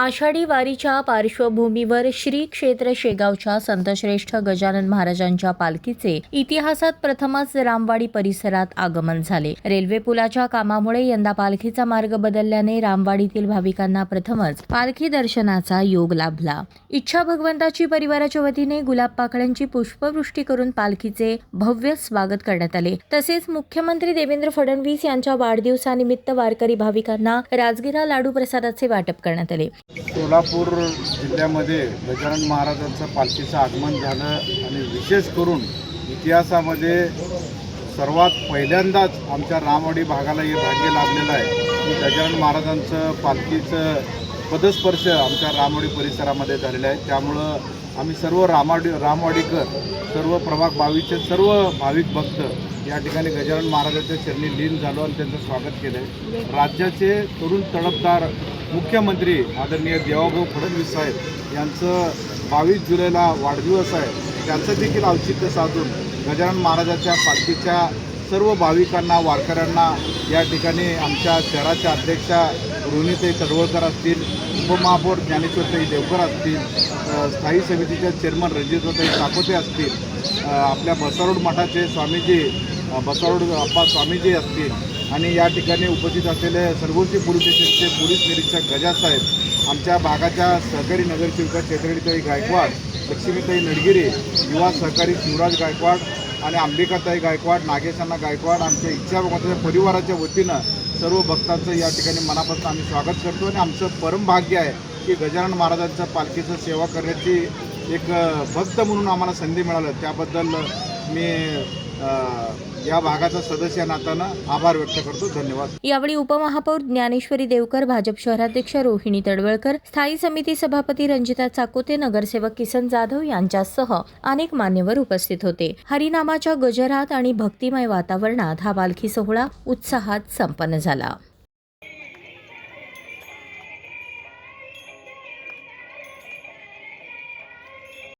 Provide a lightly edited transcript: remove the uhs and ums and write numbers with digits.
आषाढी वारीच्या पार्श्वभूमीवर श्री क्षेत्र शेगावच्या संतश्रेष्ठ गजानन महाराजांच्या पालखीचे इतिहासात प्रथमच रामवाडी परिसरात आगमन झाले। रेल्वे पुलाच्या कामामुळे यंदा पालखीचा मार्ग बदलल्याने रामवाडीतील भाविकांना प्रथमच पालखी दर्शनाचा योग लाभला। इच्छा भगवंताची परिवाराच्या वतीने गुलाब पाकळ्यांची पुष्पवृष्टी करून पालखीचे भव्य स्वागत करण्यात आले। तसेच मुख्यमंत्री देवेंद्र फडणवीस यांच्या वाढदिवसानिमित्त वारकरी भाविकांना राजगिरा लाडू प्रसादाचे वाटप करण्यात आले। सोलापूर जिल्ह्यामध्ये गजानन महाराजांचं पालखीचं आगमन झालं आणि विशेष करून इतिहासामध्ये सर्वात पहिल्यांदाच आमच्या रामवाडी भागाला हे भाग्य लाभलेलं आहे की गजानन महाराजांचं पालखीचं पदस्पर्श आमच्या रामवाडी परिसरामध्ये झालेलं आहे। त्यामुळं आम्ही सर्व रामवाडीकर, सर्व प्रभाग 22चे सर्व भाविक भक्त या ठिकाणी गजानन महाराजांच्या चरणी लीन झालो आणि त्यांचं स्वागत केलं आहे। राज्याचे तरुण तडफदार मुख्यमंत्री आदरणीय देवाभाऊ फडणवीस साहेब यांचं 22 जुलैला वाढदिवस आहे, त्याचं देखील औचित्य साधून गजानन महाराजांच्या पालखीच्या सर्व भाविकांना, वारकऱ्यांना या ठिकाणी आमच्या शहराच्या अध्यक्षा रोहिणीताई तडवळकर असतील, उपमहापौर ज्ञानेश्वरताई देवकर असतील, स्थायी समितीच्या चेअरमन रणजितताई साकोते असतील, आपल्या बसारोड मठाचे स्वामीजी बसारोड अप्पा स्वामीजी असतील आणि या ठिकाणी उपस्थित असलेले सरगोशी पोलीस स्टेशनचे पोलीस निरीक्षक गजासाहेब, आमच्या भागाच्या सहकारी नगरसेविका चैत्रताई गायकवाड, लक्ष्मीताई नडगिरे, युवा सहकारी शिवराज गायकवाड आणि अंबिकाताई गायकवाड, नागेशांना गायकवाड, आमच्या इच्छा भगवंताच्या परिवाराच्या वतीनं सर्व भक्तांचं या ठिकाणी मनापासून आम्ही स्वागत करतो आणि आमचं परम भाग्य आहे की गजानन महाराजांच्या पालखीचं सेवा करण्याची एक भक्त म्हणून आम्हाला संधी मिळाली। त्याबद्दल मी या भागाचा सदस्य नात्यानं आभार व्यक्त करतो। धन्यवाद। यावेळी उपमहापौर ज्ञानेश्वरी देवकर, भाजप शहराध्यक्ष रोहिणी तडवळकर, स्थायी समिती सभापती रंजिता चाकोते, नगरसेवक किसन जाधव यांच्यासह अनेक मान्यवर उपस्थित होते। हरिनामाच्या गजरात आणि भक्तिमय वातावरणात हा पालखी सोहळा उत्साहात संपन्न झाला।